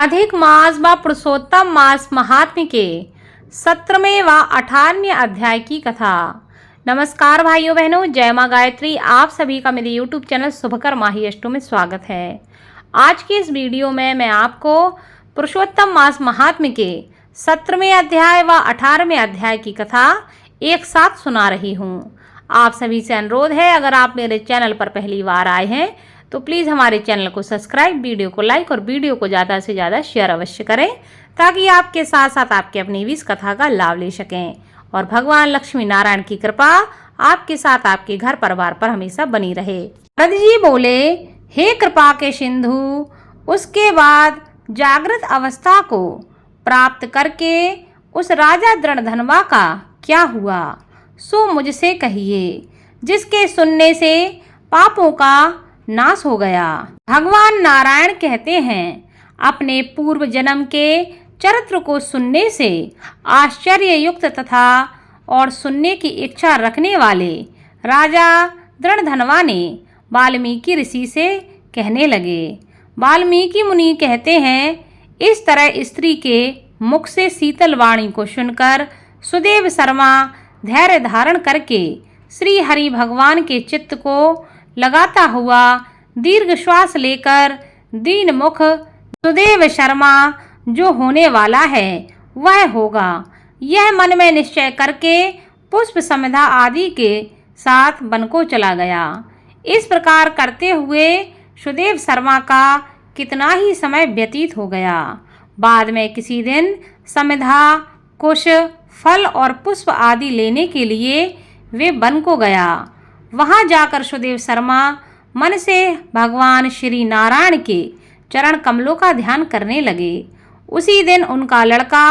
अधिक मास व पुरुषोत्तम मास महात्म्य के 17वें व 18वें अध्याय की कथा। नमस्कार भाइयों बहनों, जय माँ गायत्री। आप सभी का मेरे YouTube चैनल शुभकर माही अष्टो में स्वागत है। आज की इस वीडियो में मैं आपको पुरुषोत्तम मास महात्म्य के 17वें अध्याय व 18वें अध्याय की कथा एक साथ सुना रही हूँ। आप सभी से अनुरोध है, अगर आप मेरे चैनल पर पहली बार आए हैं तो प्लीज़ हमारे चैनल को सब्सक्राइब, वीडियो को लाइक और वीडियो को ज़्यादा से ज़्यादा शेयर अवश्य करें, ताकि आपके साथ साथ आपके अपनी भी इस कथा का लाभ ले सकें और भगवान लक्ष्मी नारायण की कृपा आपके साथ आपके घर परिवार पर हमेशा बनी रहे। नारद जी बोले, हे कृपा के सिंधु, उसके बाद जागृत अवस्था को प्राप्त करके उस राजा दृढ़धनवा का क्या हुआ, सो मुझसे कहिए, जिसके सुनने से पापों का नाश हो गया। भगवान नारायण कहते हैं, अपने पूर्व जन्म के चरित्र को सुनने से आश्चर्य युक्त तथा और सुनने की इच्छा रखने वाले राजा दृढ़धनवा ने वाल्मीकि ऋषि से कहने लगे। वाल्मीकि मुनि कहते हैं, इस तरह स्त्री के मुख से शीतल वाणी को सुनकर सुदेव शर्मा धैर्य धारण करके श्री हरि भगवान के चित्त को लगाता हुआ दीर्घ श्वास लेकर दीन मुख सुदेव शर्मा जो होने वाला है वह होगा, यह मन में निश्चय करके पुष्प समिधा आदि के साथ वन को चला गया। इस प्रकार करते हुए सुदेव शर्मा का कितना ही समय व्यतीत हो गया। बाद में किसी दिन समिधा, कुश, फल और पुष्प आदि लेने के लिए वे वन को गया। वहां जाकर सुदेव शर्मा मन से भगवान श्री नारायण के चरण कमलों का ध्यान करने लगे। उसी दिन उनका लड़का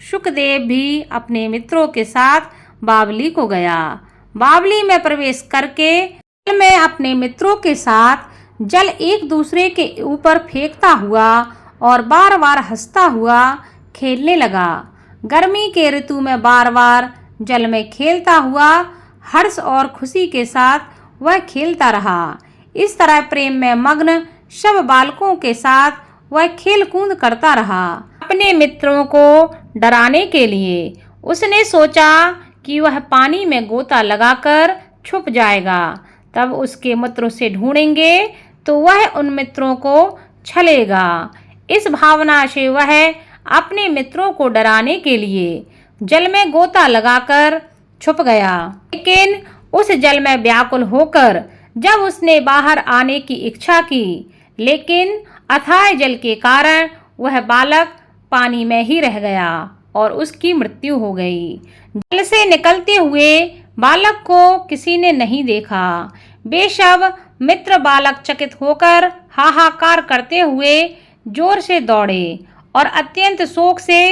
शुकदेव भी अपने मित्रों के साथ बावली को गया। बावली में प्रवेश करके जल में अपने मित्रों के साथ जल एक दूसरे के ऊपर फेंकता हुआ और बार बार हंसता हुआ खेलने लगा। गर्मी के ऋतु में बार बार जल में खेलता हुआ हर्ष और खुशी के साथ वह खेलता रहा। इस तरह प्रेम में मग्न सब बालकों के साथ वह खेल कूद करता रहा। अपने मित्रों को डराने के लिए उसने सोचा कि वह पानी में गोता लगाकर छुप जाएगा, तब उसके मित्र उसे ढूंढेंगे तो वह उन मित्रों को छलेगा। इस भावना से वह अपने मित्रों को डराने के लिए जल में गोता लगाकर छुप गया। लेकिन उस जल में व्याकुल होकर जब उसने बाहर आने की इच्छा की, लेकिन अथाह जल के कारण वह बालक पानी में ही रह गया और उसकी मृत्यु हो गई। जल से निकलते हुए बालक को किसी ने नहीं देखा। वे सब मित्र बालक चकित होकर हाहाकार करते हुए जोर से दौड़े और अत्यंत शोक से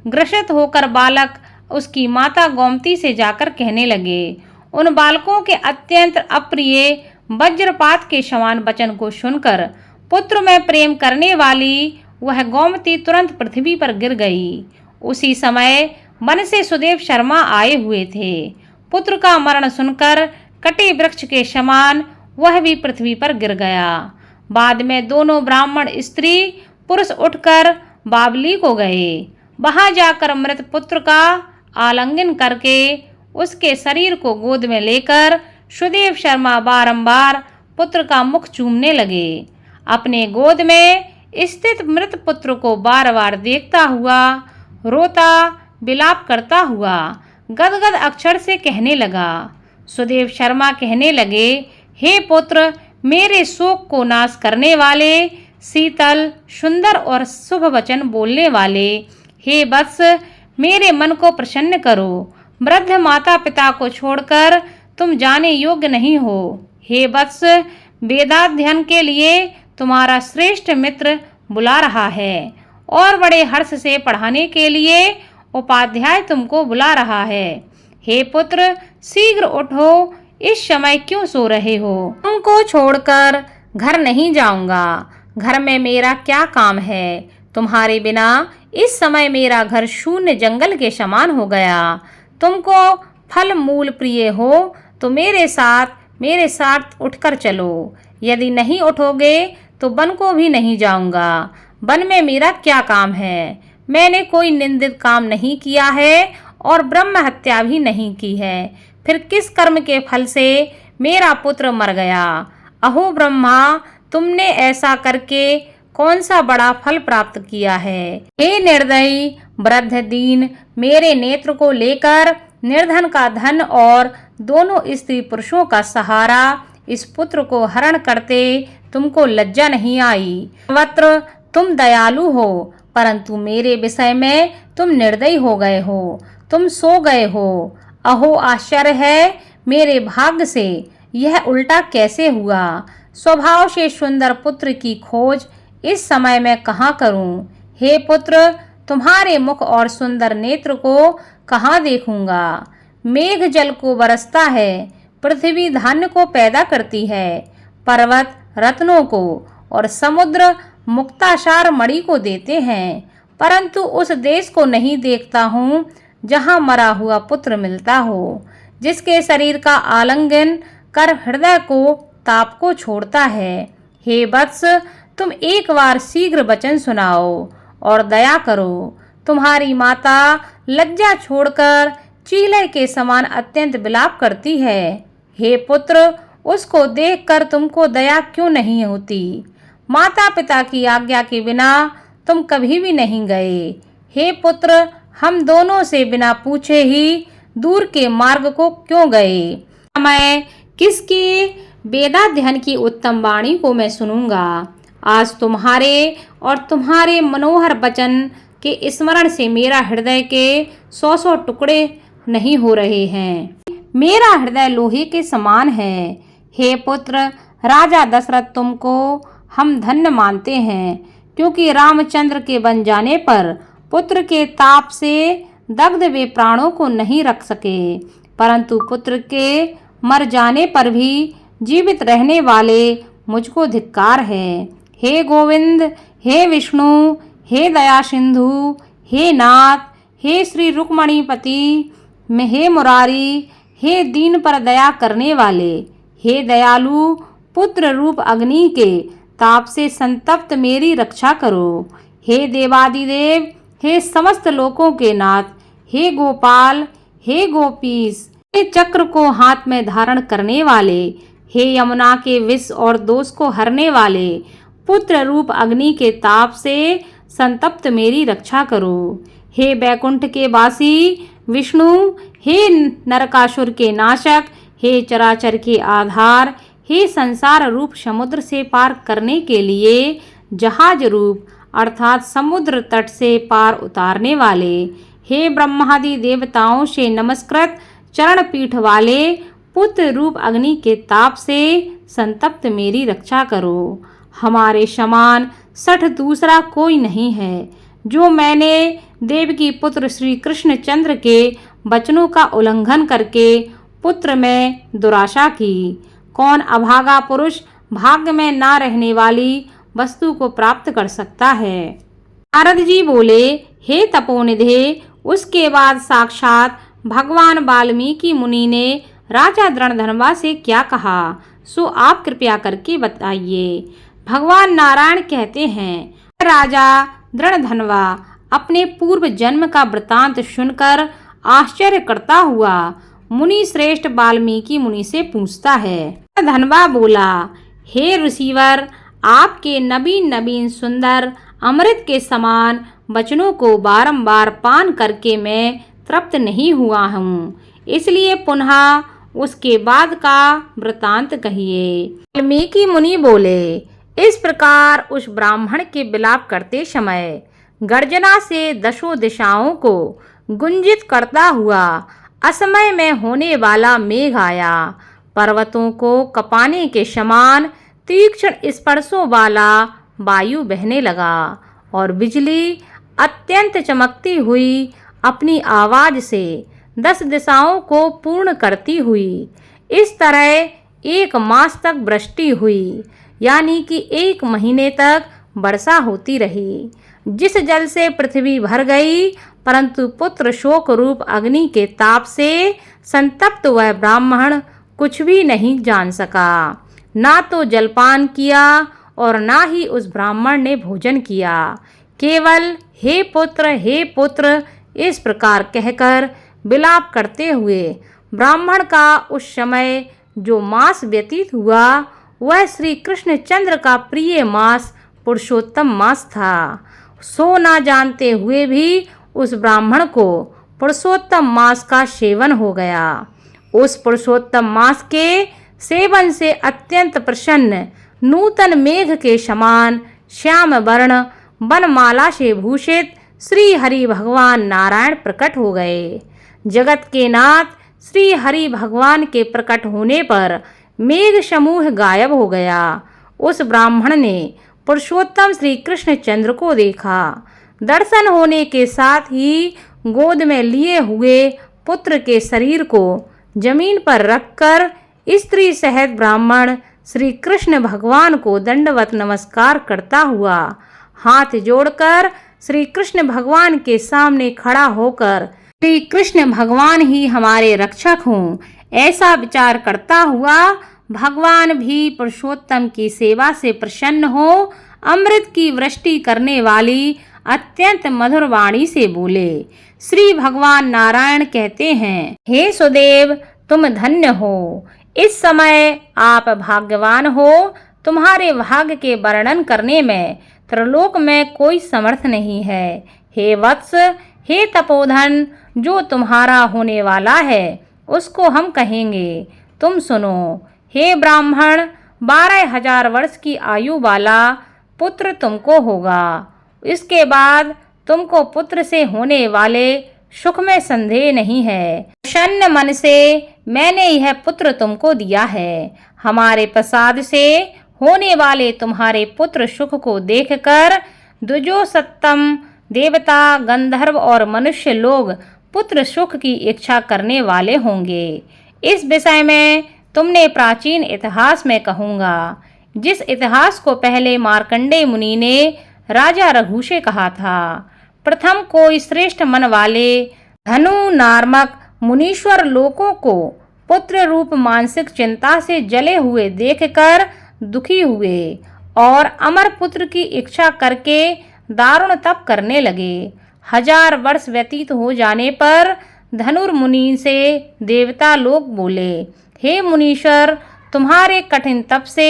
ग्रसित होकर बालक उसकी माता गोमती से जाकर कहने लगे। उन बालकों के अत्यंत अप्रिय वज्रपात के समान वचन को सुनकर पुत्र में प्रेम करने वाली वह गोमती तुरंत पृथ्वी पर गिर गई। उसी समय वन से सुदेव शर्मा आए हुए थे। पुत्र का मरण सुनकर कटे वृक्ष के समान वह भी पृथ्वी पर गिर गया। बाद में दोनों ब्राह्मण स्त्री पुरुष उठकर बावली को गए। वहां जाकर मृत पुत्र का आलिंगन करके उसके शरीर को गोद में लेकर सुदेव शर्मा बारंबार पुत्र का मुख चूमने लगे। अपने गोद में स्थित मृत पुत्र को बार बार देखता हुआ, रोता विलाप करता हुआ गदगद अक्षर से कहने लगा। सुदेव शर्मा कहने लगे, हे पुत्र, मेरे शोक को नाश करने वाले, शीतल, सुंदर और शुभ वचन बोलने वाले, हे वत्स, मेरे मन को प्रसन्न करो। वृद्ध माता पिता को छोड़कर तुम जाने योग्य नहीं हो। हे वत्स, वेदाध्ययन के लिए तुम्हारा श्रेष्ठ मित्र बुला रहा है और बड़े हर्ष से पढ़ाने के लिए उपाध्याय तुमको बुला रहा है। हे पुत्र, शीघ्र उठो, इस समय क्यों सो रहे हो? तुमको छोड़कर घर नहीं जाऊंगा। घर में मेरा क्या काम है? तुम्हारे बिना इस समय मेरा घर शून्य जंगल के समान हो गया। तुमको फल मूल प्रिय हो तो मेरे साथ उठकर चलो। यदि नहीं उठोगे तो वन को भी नहीं जाऊंगा। वन में मेरा क्या काम है? मैंने कोई निंदित काम नहीं किया है और ब्रह्म हत्या भी नहीं की है। फिर किस कर्म के फल से मेरा पुत्र मर गया? अहो ब्रह्मा, तुमने ऐसा करके कौन सा बड़ा फल प्राप्त किया है? हे निर्दयी वृद्ध दीन, मेरे नेत्र को लेकर निर्धन का धन और दोनों स्त्री पुरुषों का सहारा इस पुत्र को हरण करते तुमको लज्जा नहीं आई? सर्वत्र तुम दयालु हो, परंतु मेरे विषय में तुम निर्दयी हो गए हो, तुम सो गए हो। अहो आश्चर्य है, मेरे भाग्य से यह उल्टा कैसे हुआ? स्वभाव से सुंदर पुत्र की खोज इस समय मैं कहाँ करूं? हे पुत्र, तुम्हारे मुख और सुंदर नेत्र को कहाँ देखूंगा? मेघ जल को बरसता है, पृथ्वी धान्य को पैदा करती है, पर्वत रत्नों को और समुद्र मुक्तासार मणि को देते हैं, परंतु उस देश को नहीं देखता हूँ जहाँ मरा हुआ पुत्र मिलता हो, जिसके शरीर का आलिंगन कर हृदय को ताप को छोड़ता है। हे वत्स, तुम एक बार शीघ्र वचन सुनाओ और दया करो। तुम्हारी माता लज्जा छोड़कर चीले के समान अत्यंत विलाप करती है। हे पुत्र, उसको देखकर तुमको दया क्यों नहीं होती? माता पिता की आज्ञा के बिना तुम कभी भी नहीं गए। हे पुत्र, हम दोनों से बिना पूछे ही दूर के मार्ग को क्यों गए? मैं किसकी वेदाध्ययन की उत्तम वाणी को मैं सुनूंगा? आज तुम्हारे और तुम्हारे मनोहर वचन के स्मरण से मेरा हृदय के 100 टुकड़े नहीं हो रहे हैं। मेरा हृदय लोहे के समान है। हे पुत्र, राजा दशरथ, तुमको हम धन्य मानते हैं, क्योंकि रामचंद्र के बन जाने पर पुत्र के ताप से दग्ध वे प्राणों को नहीं रख सके, परंतु पुत्र के मर जाने पर भी जीवित रहने वाले मुझको धिक्कार है। हे गोविंद, हे विष्णु, हे दया सिंधु, हे नाथ, हे श्री रुक्मणीपति, हे मुरारी, हे दीन पर दया करने वाले, हे दयालु, पुत्र रूप अग्नि के ताप से संतप्त मेरी रक्षा करो। हे देवादिदेव, हे समस्त लोकों के नाथ, हे गोपाल, हे गोपीश, हे चक्र को हाथ में धारण करने वाले, हे यमुना के विष और दोष को हरने वाले, पुत्र रूप अग्नि के ताप से संतप्त मेरी रक्षा करो। हे बैकुंठ के वासी विष्णु, हे नरकासुर के नाशक, हे चराचर के आधार, हे संसार रूप समुद्र से पार करने के लिए जहाज रूप अर्थात समुद्र तट से पार उतारने वाले, हे ब्रह्मादि देवताओं से नमस्कृत चरण पीठ वाले, पुत्र रूप अग्नि के ताप से संतप्त मेरी रक्षा करो। हमारे समान सठ दूसरा कोई नहीं है। जो मैंने देवकी पुत्र श्री कृष्णचंद्र के वचनों का उल्लंघन करके पुत्र में दुराशा की, कौन अभागा पुरुष भाग्य में ना रहने वाली वस्तु को प्राप्त कर सकता है? नारद जी बोले, हे तपोनिधे, उसके बाद साक्षात भगवान वाल्मीकि मुनि ने राजा दृणधनवा से क्या कहा, सो आप कृपया करके बताइए। भगवान नारायण कहते हैं, राजा दृणधनवा अपने पूर्व जन्म का वृतांत सुनकर आश्चर्य करता हुआ मुनि श्रेष्ठ वाल्मीकि मुनि से पूछता है। धनवा बोला, हे ऋषिवर, आपके नवीन नवीन सुंदर अमृत के समान वचनों को बारंबार पान करके मैं तृप्त नहीं हुआ हूँ, इसलिए पुनः उसके बाद का वृतांत कहिए। वाल्मीकि मुनि बोले, इस प्रकार उस ब्राह्मण के विलाप करते समय गर्जना से दशों दिशाओं को गुंजित करता हुआ असमय में होने वाला मेघ आया। पर्वतों को कपाने के समान तीक्ष्ण स्पर्शों वाला वायु बहने लगा और बिजली अत्यंत चमकती हुई अपनी आवाज से 10 दिशाओं को पूर्ण करती हुई इस तरह 1 मास तक वृष्टि हुई, यानी कि 1 महीने तक वर्षा होती रही, जिस जल से पृथ्वी भर गई, परंतु पुत्र शोक रूप अग्नि के ताप से संतप्त वह ब्राह्मण कुछ भी नहीं जान सका। ना तो जलपान किया और ना ही उस ब्राह्मण ने भोजन किया। केवल हे पुत्र इस प्रकार कहकर विलाप करते हुए ब्राह्मण का उस समय जो मास व्यतीत हुआ वह श्री कृष्णचंद्र का प्रिय मास पुरुषोत्तम मास था। सो ना जानते हुए भी उस ब्राह्मण को पुरुषोत्तम मास का सेवन हो गया। उस पुरुषोत्तम मास के सेवन से अत्यंत प्रसन्न नूतन मेघ के समान श्याम वर्ण वनमाला से भूषित श्री हरि भगवान नारायण प्रकट हो गए। जगत के नाथ श्री हरि भगवान के प्रकट होने पर मेघ समूह गायब हो गया। उस ब्राह्मण ने पुरुषोत्तम श्री कृष्णचंद्र को देखा। दर्शन होने के साथ ही गोद में लिए हुए पुत्र के शरीर को जमीन पर रखकर स्त्री सहित ब्राह्मण श्री कृष्ण भगवान को दंडवत नमस्कार करता हुआ हाथ जोड़कर श्री कृष्ण भगवान के सामने खड़ा होकर श्री कृष्ण भगवान ही हमारे रक्षक हों ऐसा विचार करता हुआ भगवान भी पुरुषोत्तम की सेवा से प्रसन्न हो अमृत की वृष्टि करने वाली अत्यंत मधुर वाणी से बोले। श्री भगवान नारायण कहते हैं, हे सुदेव तुम धन्य हो, इस समय आप भाग्यवान हो। तुम्हारे भाग्य के वर्णन करने में त्रिलोक में कोई समर्थ नहीं है। हे वत्स, हे तपोधन, जो तुम्हारा होने वाला है उसको हम कहेंगे, तुम सुनो। हे ब्राह्मण, 12,000 वर्ष की आयु वाला पुत्र तुमको होगा। इसके बाद तुमको पुत्र से होने वाले सुख में संदेह नहीं है। प्रसन्न मन से मैंने यह पुत्र तुमको दिया है। हमारे प्रसाद से होने वाले तुम्हारे पुत्र सुख को देखकर द्विजोसत्तम देवता, गंधर्व और मनुष्य लोग पुत्र सुख की इच्छा करने वाले होंगे। इस विषय में तुमने प्राचीन इतिहास में कहूँगा, जिस इतिहास को पहले मार्कंडेय मुनि ने राजा रघु से कहा था। प्रथम कोई श्रेष्ठ मन वाले धनु नामक मुनीश्वर लोकों को पुत्र रूप मानसिक चिंता से जले हुए देखकर दुखी हुए और अमर पुत्र की इच्छा करके दारुण तप करने लगे। 1000 वर्ष व्यतीत हो जाने पर धनुर्मुनि से देवता लोग बोले, हे मुनीश्वर, तुम्हारे कठिन तप से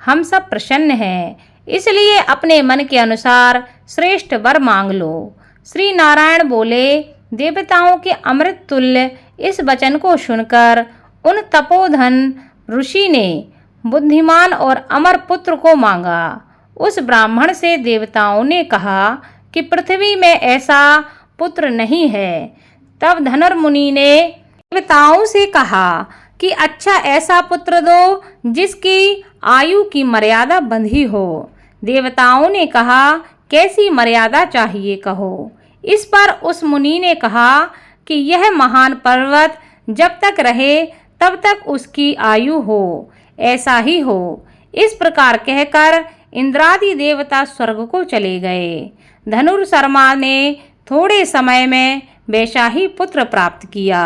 हम सब प्रसन्न हैं, इसलिए अपने मन के अनुसार श्रेष्ठ वर मांग लो। श्री नारायण बोले, देवताओं के अमृत तुल्य इस वचन को सुनकर उन तपोधन ऋषि ने बुद्धिमान और अमर पुत्र को मांगा। उस ब्राह्मण से देवताओं ने कहा कि पृथ्वी में ऐसा पुत्र नहीं है। तब धनुर्मुनि ने देवताओं से कहा कि अच्छा ऐसा पुत्र दो जिसकी आयु की मर्यादा बंधी हो। देवताओं ने कहा, कैसी मर्यादा चाहिए कहो। इस पर उस मुनि ने कहा कि यह महान पर्वत जब तक रहे तब तक उसकी आयु हो, ऐसा ही हो। इस प्रकार कहकर इंद्रादि देवता स्वर्ग को चले गए। धनुर्शर्मा ने थोड़े समय में वैसा ही पुत्र प्राप्त किया।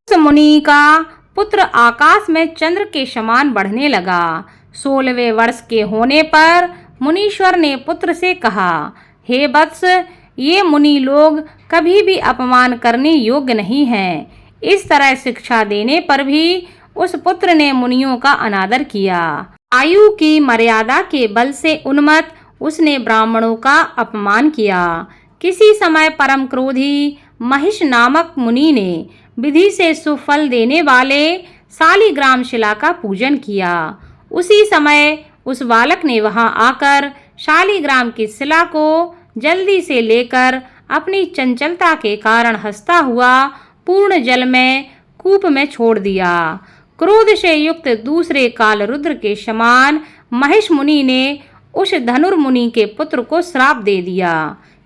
उस मुनि का पुत्र आकाश में चंद्र के समान बढ़ने लगा। 16वें वर्ष के होने पर मुनीश्वर ने पुत्र से कहा, हे वत्स, ये मुनि लोग कभी भी अपमान करने योग्य नहीं हैं। इस तरह शिक्षा देने पर भी उस पुत्र ने मुनियों का अनादर किया। आयु की मर्यादा के बल से उन्मत्त उसने ब्राह्मणों का अपमान किया। किसी समय परम क्रोधी महिष नामक मुनि ने विधि से सुफल देने वाले शालिग्राम शिला का पूजन किया। उसी समय उस बालक ने वहां आकर शालिग्राम की शिला को जल्दी से लेकर अपनी चंचलता के कारण हंसता हुआ पूर्ण जल में कूप में छोड़ दिया। क्रोध से युक्त दूसरे काल रुद्र के समान महिष मुनि ने उस धनुर्मुनि के पुत्र को श्राप दे दिया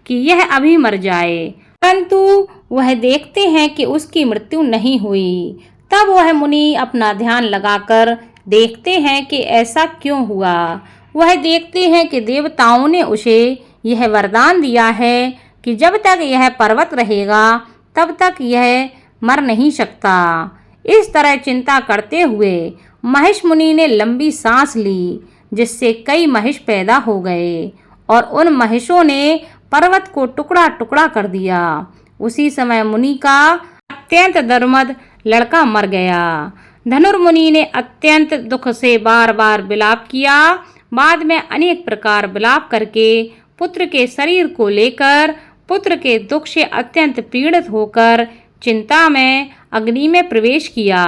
कि यह अभी मर जाए, परंतु वह देखते हैं कि उसकी मृत्यु नहीं हुई। तब वह मुनि अपना ध्यान लगाकर देखते हैं कि ऐसा क्यों हुआ। वह देखते हैं कि देवताओं ने उसे यह वरदान दिया है कि जब तक यह पर्वत रहेगा तब तक यह मर नहीं सकता। इस तरह चिंता करते हुए महिष मुनि ने लंबी सांस ली। जिससे कई महिष पैदा हो गए और उन महिषों ने पर्वत को टुकड़ा टुकड़ा कर दिया। उसी समय मुनि का अत्यंत दुर्मद लड़का मर गया। धनुर्मुनि ने अत्यंत दुख से बार बार विलाप किया। बाद में अनेक प्रकार विलाप करके पुत्र के शरीर को लेकर पुत्र के दुख से अत्यंत पीड़ित होकर चिंता में अग्नि में प्रवेश किया।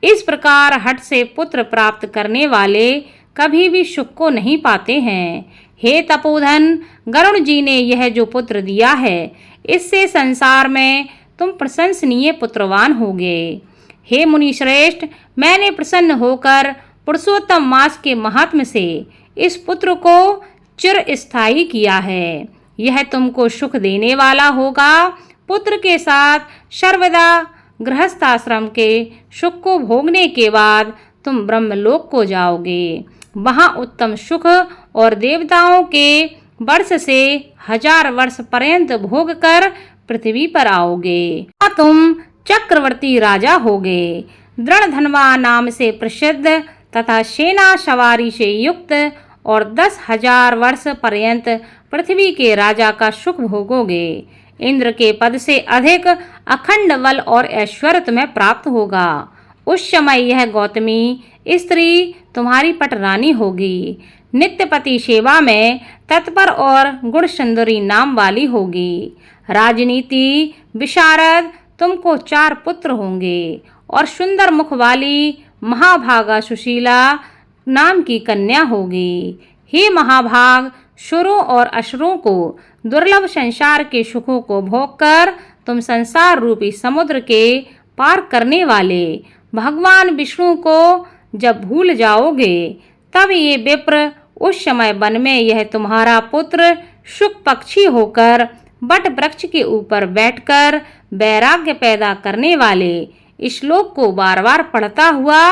इस प्रकार हठ से पुत्र प्राप्त करने वाले कभी भी सुख को नहीं पाते हैं। हे तपोधन, गरुण जी ने यह जो पुत्र दिया है, इससे संसार में तुम प्रशंसनीय पुत्रवान होगे। हे मुनि श्रेष्ठ, मैंने प्रसन्न होकर पुरुषोत्तम मास के महात्म्य से इस पुत्र को चिर स्थायी किया है। यह तुमको सुख देने वाला होगा। पुत्र के साथ सर्वदा गृहस्थाश्रम के सुख को भोगने के बाद तुम ब्रह्मलोक को जाओगे। वहाँ उत्तम सुख और देवताओं के वर्ष से 1000 वर्ष पर्यंत भोग कर पृथ्वी पर आओगे। तुम चक्रवर्ती राजा होगे। दृढ़ धनवा नाम से प्रसिद्ध तथा सेना सवारी से युक्त और 10,000 वर्ष पर्यंत पृथ्वी के राजा का सुख भोगोगे। इंद्र के पद से अधिक अखंड बल और ऐश्वर्य तुम्हें प्राप्त होगा। उस समय यह गौतमी स्त्री तुम्हारी पटरानी होगी। नित्यपति सेवा में तत्पर और गुण सुंदरी नाम वाली होगी। राजनीति विशारद तुमको 4 पुत्र होंगे और सुंदर मुख वाली महाभागा सुशीला नाम की कन्या होगी। हे महाभाग, सुरों और असुरों को दुर्लभ संसार के सुखों को भोगकर तुम संसार रूपी समुद्र के पार करने वाले भगवान विष्णु को जब भूल जाओगे, तब ये विप्र उस समय वन में यह तुम्हारा पुत्र शुक पक्षी होकर बट वृक्ष के ऊपर बैठकर वैराग्य पैदा करने वाले श्लोक को बार बार पढ़ता हुआ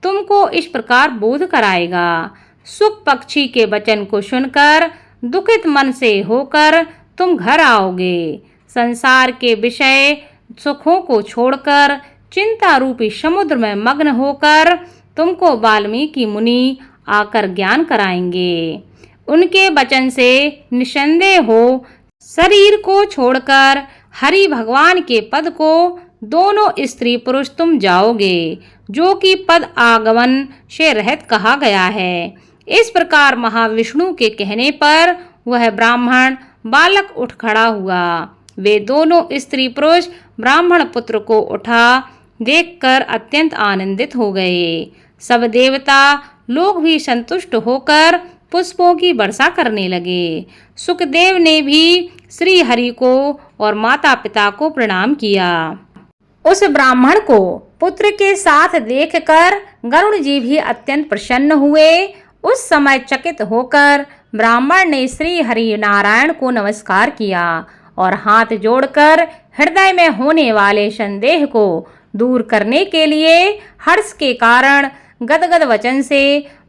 तुमको इस प्रकार बोध कराएगा। सुख पक्षी के वचन को सुनकर दुखित मन से होकर तुम घर आओगे। संसार के विषय सुखों को छोड़कर चिंता रूपी समुद्र में मग्न होकर तुमको वाल्मीकि मुनि आकर ज्ञान कराएंगे। उनके वचन से निसंदेह हो शरीर को छोड़कर हरि भगवान के पद को दोनों स्त्री पुरुष तुम जाओगे, जो कि पद आगमन से रहित कहा गया है। इस प्रकार महाविष्णु के कहने पर वह ब्राह्मण बालक उठ खड़ा हुआ। वे दोनों स्त्री पुरुष ब्राह्मण पुत्र को उठा देखकर अत्यंत आनंदित हो गए। सब देवता लोग भी संतुष्ट होकर पुष्पों की वर्षा करने लगे। सुखदेव ने भी श्री हरि को और माता पिता को प्रणाम किया। उस ब्राह्मण को पुत्र के साथ देखकर गरुड़ जी भी अत्यंत प्रसन्न हुए। उस समय चकित होकर ब्राह्मण ने श्री हरि नारायण को नमस्कार किया और हाथ जोड़कर हृदय में होने वाले संदेह को दूर करने के लिए हर्ष के कारण गदगद वचन से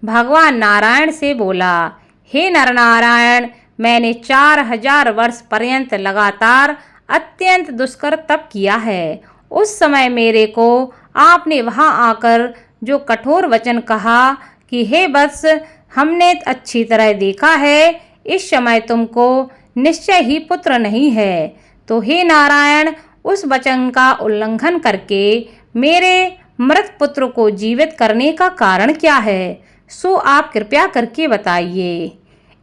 भगवान नारायण से बोला, हे नर नारायण, मैंने 4000 वर्ष पर्यंत लगातार अत्यंत दुष्कर तप किया है। उस समय मेरे को आपने वहां आकर जो कठोर वचन कहा कि हे वत्स, हमने अच्छी तरह देखा है इस समय तुमको निश्चय ही पुत्र नहीं है। तो हे नारायण, उस वचन का उल्लंघन करके मेरे मृत पुत्र को जीवित करने का कारण क्या है, सो आप कृपया करके बताइए।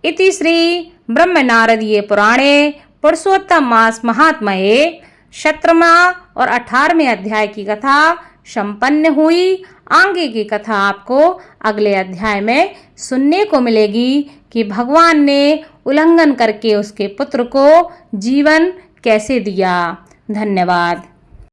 इति श्री ब्रह्म नारदीय पुराणे पुरुषोत्तम मास महात्म्ये 17वां और 18वें अध्याय की कथा संपन्न हुई। आगे की कथा आपको अगले अध्याय में सुनने को मिलेगी कि भगवान ने उल्लंघन करके उसके पुत्र को जीवन कैसे दिया। धन्यवाद।